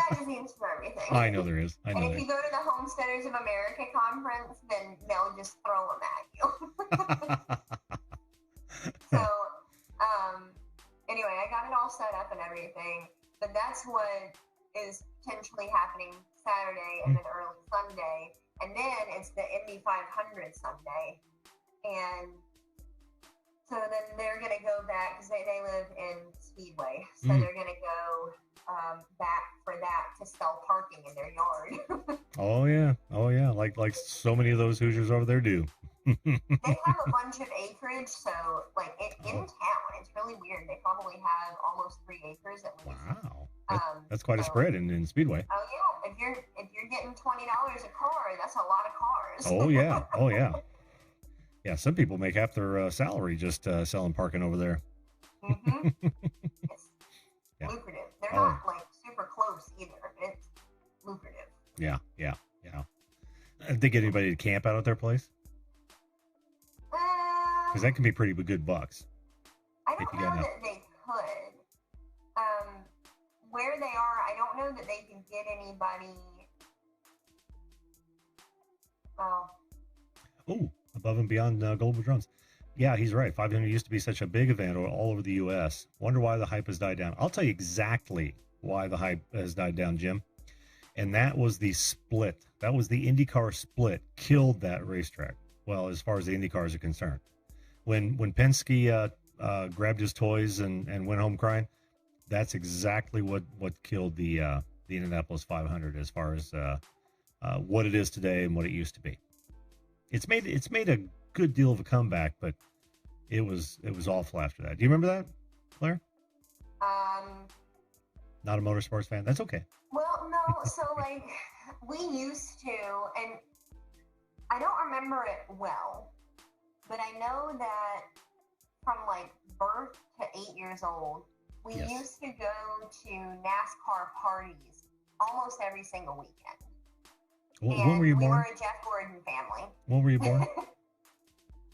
magazines for everything. I know there is. And if you go to the Homesteaders of America conference, then they'll just throw them at you. So, anyway, I got it all set up and everything, but that's what is potentially happening Saturday and then early Sunday, and then it's the Indy 500 Sunday, and so then they're going to go back because they live in Speedway, so they're going to go back for that to sell parking in their yard. Oh yeah, like so many of those Hoosiers over there do. They have a bunch of acreage, so like in town, it's really weird. They probably have almost 3 acres at least. Wow, that's quite a spread in Speedway. Oh yeah, if you're getting $20 a car, that's a lot of cars. Oh yeah. Yeah, some people make half their salary just selling parking over there. It's lucrative. They're not like super close either. It's lucrative. Yeah. Did they get anybody to camp out at their place? Because that can be pretty good bucks. I don't know that they could. Where they are, I don't know that they can get anybody. Oh, above and beyond Global Drones. Yeah, he's right. 500 used to be such a big event all over the U.S. Wonder why the hype has died down. I'll tell you exactly why the hype has died down, Jim. And that was the split. That was the IndyCar split. Killed that racetrack. Well, as far as the IndyCars are concerned. When Penske grabbed his toys and went home crying, that's exactly what killed the Indianapolis 500 as far as what it is today and what it used to be. It's made a good deal of a comeback, but it was awful after that. Do you remember that, Claire? Not a motorsports fan. That's okay. Well, no. So like we used to, and I don't remember it well, but I know that from like birth to 8 years old, we used to go to NASCAR parties almost every single weekend. When were you born? We were a Jeff Gordon family. When were you born?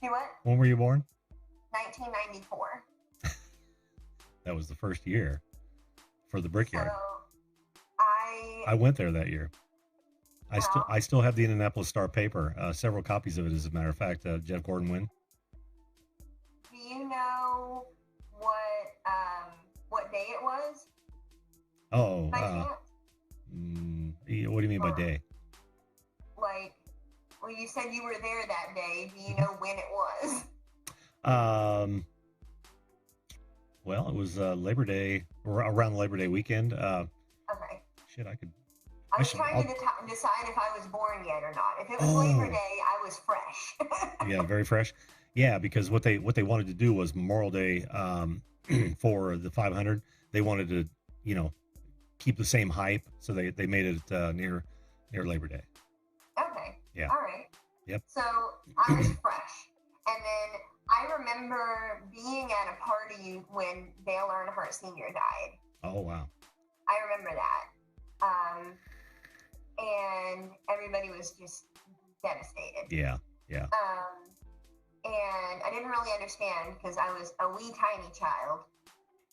You what? When were you born? 1994. That was the first year for the Brickyard. So I went there that year. I still have the Indianapolis Star paper, several copies of it, as a matter of fact. Jeff Gordon win. Do you know what day it was? Oh, what do you mean by day? Like, well, you said you were there that day. Do you know when it was? Well, it was Labor Day, or around Labor Day weekend. Okay. Shit, I was trying to decide if I was born yet or not. If it was Labor Day, I was fresh. Yeah, very fresh. Yeah, because what they wanted to do was Memorial Day for the 500. They wanted to, keep the same hype, so they made it near Labor Day. Okay. Yeah. All right. Yep. So I was fresh, and then I remember being at a party when Dale Earnhardt Sr. died. Oh wow. I remember that. And everybody was just devastated. Yeah. And I didn't really understand because I was a wee tiny child.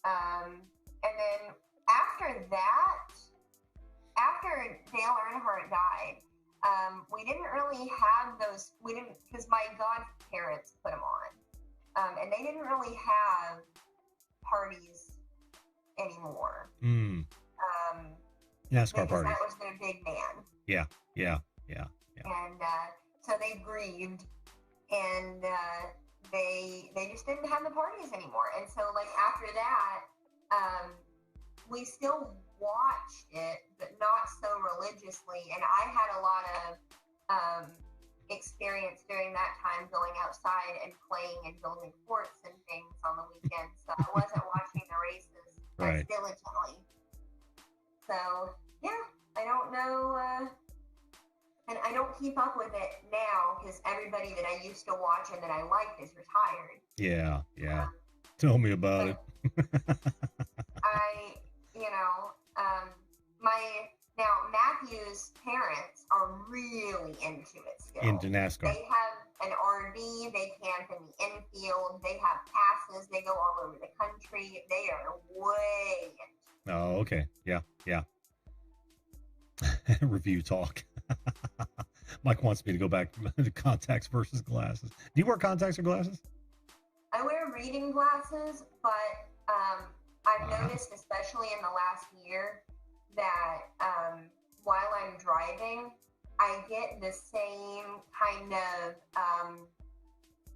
And then after Dale Earnhardt died, we didn't really have those. We didn't, because my godparents put them on, and they didn't really have parties anymore. NASCAR parties. That was their big man. Yeah. And so they grieved, and they just didn't have the parties anymore. And so, like, after that, we still watched it, but not so religiously. And I had a lot of experience during that time going outside and playing and building forts and things on the weekends. So I wasn't watching the races as diligently. So, yeah, I don't know. And I don't keep up with it now because everybody that I used to watch and that I liked is retired. Yeah. Tell me about it. Matthew's parents are really into it still. Into NASCAR. They have an RV, they camp in the infield, they have passes, they go all over the country. They are way into it. Oh, okay. Yeah. Review talk. Mike wants me to go back to contacts versus glasses. Do you wear contacts or glasses? I wear reading glasses, but I've noticed, especially in the last year, that while I'm driving, I get the same kind of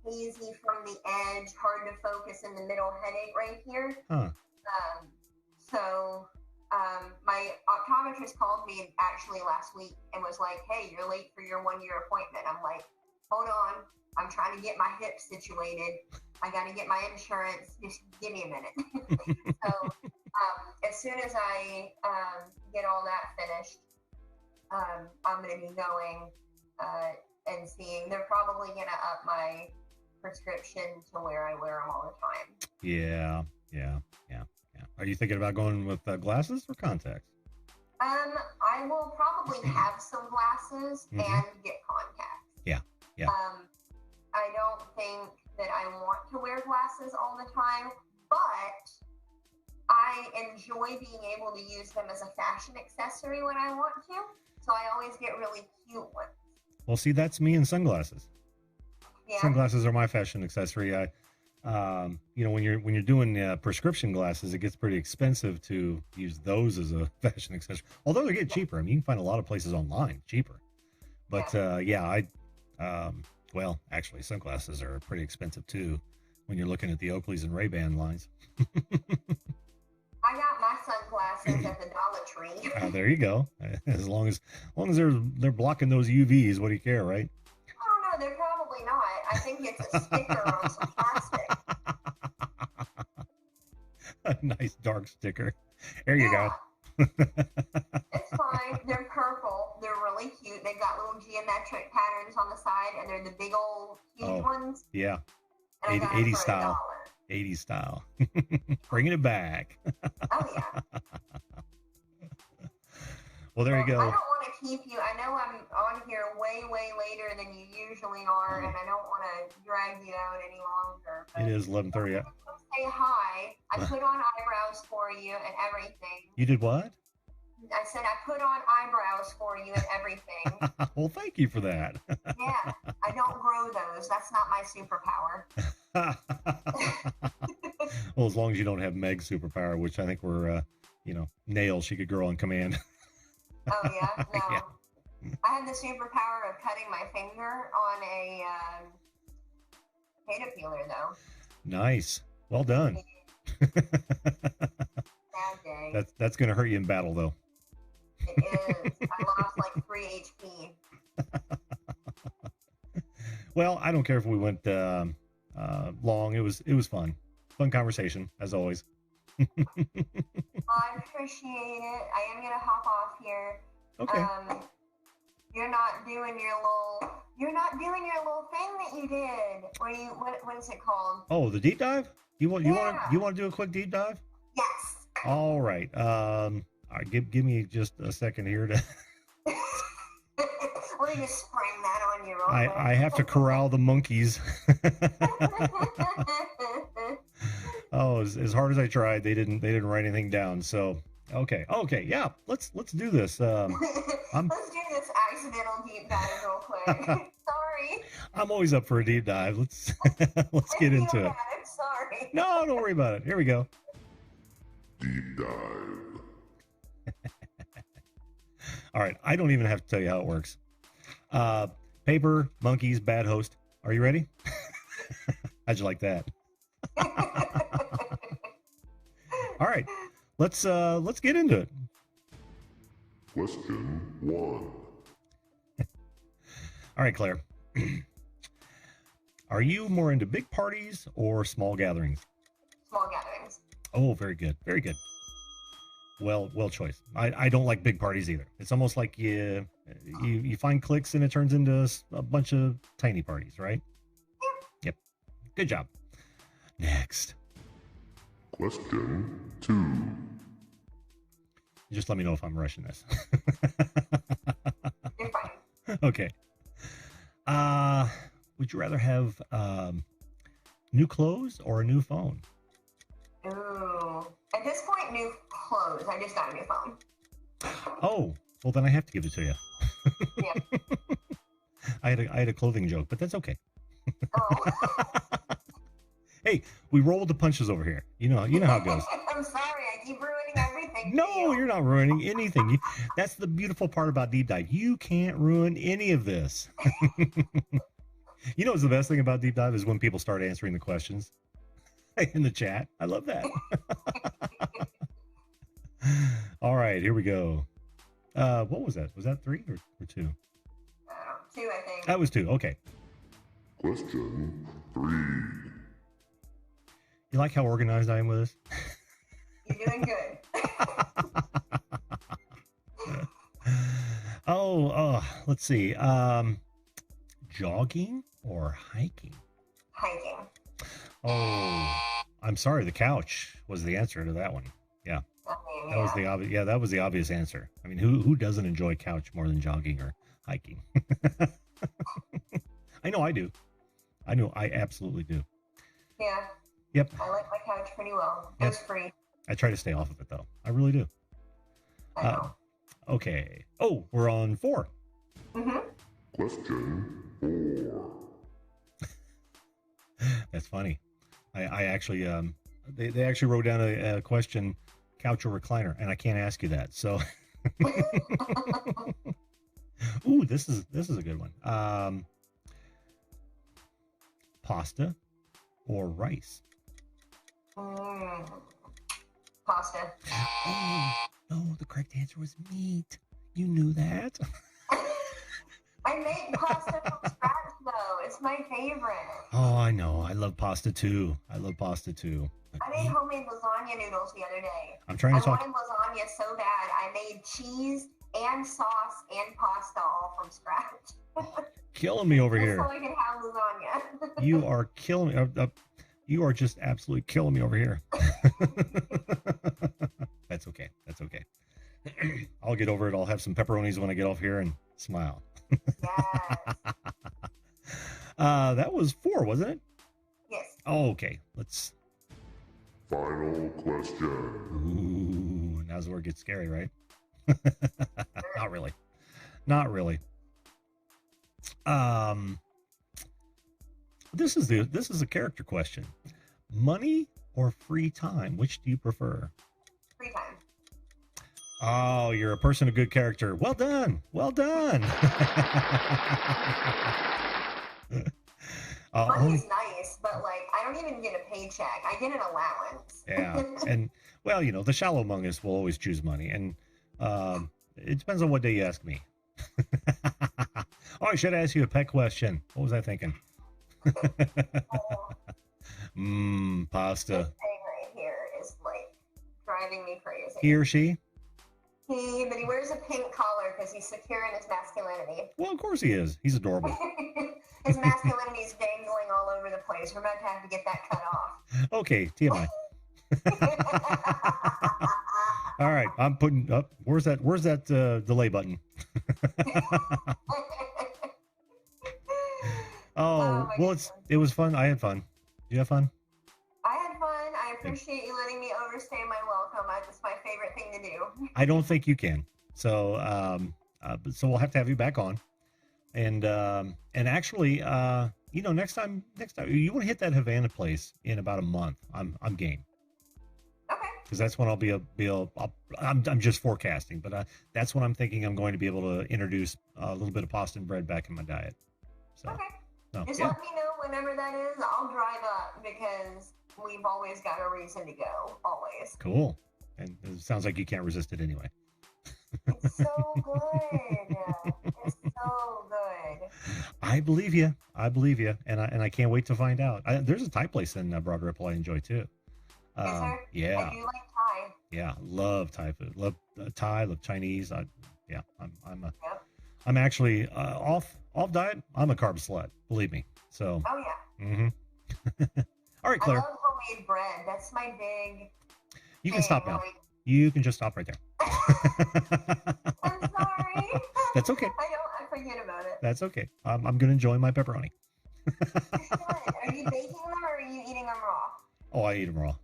hazy from the edge, hard to focus in the middle headache right here. My optometrist called me actually last week and was like, "Hey, you're late for your 1-year appointment." I'm like, "Hold on, I'm trying to get my hip situated. I got to get my insurance. Just give me a minute." So as soon as I get all that finished, I'm going to be going and seeing. They're probably going to up my prescription to where I wear them all the time. Yeah. Are you thinking about going with glasses or contacts? I will probably have some glasses and get contacts. Yeah. I don't think that I want to wear glasses all the time, but I enjoy being able to use them as a fashion accessory when I want to. So I always get really cute ones. Well, see, that's me in sunglasses. Yeah. Sunglasses are my fashion accessory. When you're doing prescription glasses, it gets pretty expensive to use those as a fashion accessory. Although they get cheaper. I mean, you can find a lot of places online cheaper. But actually, sunglasses are pretty expensive too when you're looking at the Oakleys and Ray-Ban lines. I got my sunglasses at the Dollar Tree. There you go. As long as they're blocking those UVs, what do you care, right? Oh no, they're probably not. I think it's a sticker on some plastic. A nice dark sticker. There you go. It's fine. They're purple. They're really cute. They've got little geometric patterns on the side, and they're the big old huge ones. Yeah. And 80 style. 80s style. Bringing it back. Oh, yeah. Well, there you go. I don't want to keep you. I know I'm on here way, way later than you usually are, and I don't want to drag you out any longer. It is 11:30. Say hi. I put on eyebrows for you and everything. You did what? I said I put on eyebrows for you and everything. Well, thank you for that. Yeah, I don't grow those. That's not my superpower. Well, as long as you don't have Meg's superpower, which I think we're, nails she could grow on command. Oh, yeah? No. Yeah. I have the superpower of cutting my finger on a potato peeler, though. Nice. Well done. Bad day. That's going to hurt you in battle, though. It is. I lost like 3 HP. Well, I don't care if we went long. It was fun. Fun conversation, as always. Well, I appreciate it. I am gonna hop off here. Okay. You're not doing your little thing that you did. What is it called? Oh, the deep dive? You want to do a quick deep dive? Yes. All right. All right, give me just a second here to Let me just spring that on you real quick. I have to corral the monkeys. Oh, as hard as I tried, they didn't write anything down. So okay, yeah, let's do this. Let's do this accidental deep dive real quick. Sorry. I'm always up for a deep dive. Let's get into it. I'm sorry. No, don't worry about it. Here we go. Deep dive. All right, I don't even have to tell you how it works. Paper, monkeys, bad host. Are you ready? How'd you like that? All right, let's get into it. Question 1. All right, Claire. Are you more into big parties or small gatherings? Small gatherings. Oh, very good. Very good. Well choice. I don't like big parties either. It's almost like you find cliques and it turns into a bunch of tiny parties, right? Yep. Good job. Next. Question 2. Just let me know if I'm rushing this. You're fine. Okay. Would you rather have new clothes or a new phone? Ooh. At this point, new clothes. I just got a new phone. Oh, well then I have to give it to you. Yeah. I had a clothing joke, but that's okay. Oh. Hey, we roll with the punches over here. You know how it goes. I'm sorry. I keep ruining everything. No, you're not ruining anything. That's the beautiful part about Deep Dive. You can't ruin any of this. You know what's the best thing about Deep Dive is when people start answering the questions in the chat. I love that. All right, here we go. What was that? Was that 3 or 2? 2, I think. That was 2. Okay. Question 3. You like how organized I am with this? You're doing good. Let's see. Jogging or hiking? Hiking. Oh, I'm sorry. The couch was the answer to that one. Yeah, I mean, that was the obvious. Yeah, that was the obvious answer. I mean, who doesn't enjoy couch more than jogging or hiking? I know I do. I know I absolutely do. Yeah. Yep. I like my couch pretty well. It Yep. was free. I try to stay off of it though. I really do. I know. Okay. Oh, we're on 4. Mm-hmm. Question 4. That's funny. I actually they actually wrote down a question, couch or recliner, and I can't ask you that. So ooh, this is a good one. Pasta or rice? Pasta. Oh, no, the correct answer was meat. You knew that. I make pasta from scratch though. It's my favorite. Oh, I know. I love pasta too. But I made homemade lasagna noodles the other day. I'm trying to I talk. wanted lasagna so bad. I made cheese and sauce and pasta all from scratch. Killing me over Just here. so I could have lasagna. You are killing me. You are just absolutely killing me over here. That's okay. I'll get over it. I'll have some pepperonis when I get off here and smile. Yes. That was 4, wasn't it? Yes. Oh, okay. Let's. Final question. Ooh, now's where it gets scary, right? Not really. This is a character question. Money or free time? Which do you prefer? Free time. Oh, you're a person of good character. Well done. Money's nice, but I don't even get a paycheck. I get an allowance. Yeah, and well, the shallow among us will always choose money, and it depends on what day you ask me. Oh, I should ask you a pet question. What was I thinking? This Pasta. thing right here is driving me crazy. He or she? But he wears a pink collar because he's secure in his masculinity. Well, of course he is. He's adorable. His masculinity is dangling all over the place. We're about to have to get that cut off. Okay, TMI. All right, I'm putting up. Where's that delay button? Oh, well, it was fun. I had fun. Did you have fun? I had fun. I appreciate you letting me overstay my welcome. It's my favorite thing to do. I don't think you can. So, so we'll have to have you back on. And actually, next time you want to hit that Havana place in about a month. I'm game. Okay. Because that's when I'm just forecasting, but that's when I'm thinking I'm going to be able to introduce a little bit of pasta and bread back in my diet. So, okay. So, just yeah. let me know whenever that is. I'll drive up because we've always got a reason to go. Always. Cool. And it sounds like you can't resist it anyway. It's so good. It's so good. I believe you. And I can't wait to find out. There's a Thai place in Broad Ripple I enjoy too. Is there? Yeah. I do like Thai. Yeah, love Thai food. Love Thai. Love Chinese. Yep. I'm actually off diet. I'm a carb slut. Believe me. So. Oh yeah. Mm-hmm. All right, Claire. I love homemade bread. That's my big. You can stop now. You can just stop right there. I'm sorry. That's okay. I forget about it. That's okay. I'm going to enjoy my pepperoni. Are you baking them or are you eating them raw? Oh, I eat them raw.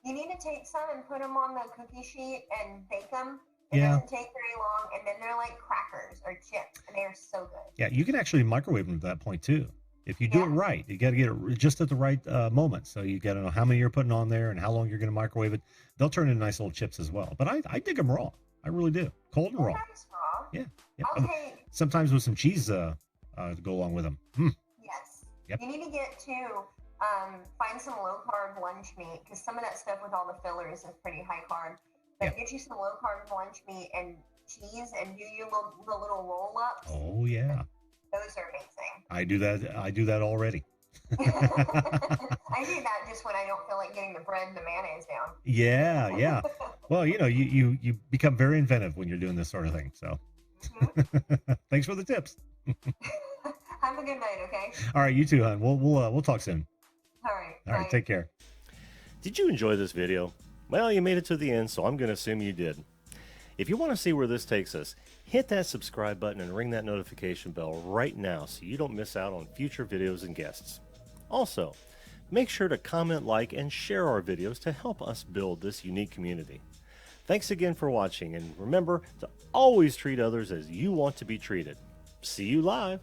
You need to take some and put them on the cookie sheet and bake them. It Yeah. doesn't take very long, and then they're like crackers or chips, and they are so good. Yeah, you can actually microwave them at that point too. If you do it right, you got to get it just at the right moment. So you got to know how many you're putting on there and how long you're going to microwave it. They'll turn into nice little chips as well. But I dig them raw. I really do. Cold and raw. Nice raw. Yeah. Okay. Sometimes with some cheese to go along with them. Yes. Yep. You need to get to find some low carb lunch meat because some of that stuff with all the fillers is pretty high carb. But get you some low carb lunch meat and cheese and do the little roll ups. Oh yeah. Those are amazing. I do that already. I do that just when I don't feel like getting the bread and the mayonnaise down. Yeah. Well, you become very inventive when you're doing this sort of thing. So, thanks for the tips. Have a good night, okay? All right, you too, hon. We'll talk soon. All right. All right, take care. Did you enjoy this video? Well, you made it to the end, so I'm going to assume you did. If you want to see where this takes us, hit that subscribe button and ring that notification bell right now so you don't miss out on future videos and guests. Also, make sure to comment, like, and share our videos to help us build this unique community. Thanks again for watching, and remember to always treat others as you want to be treated. See you live!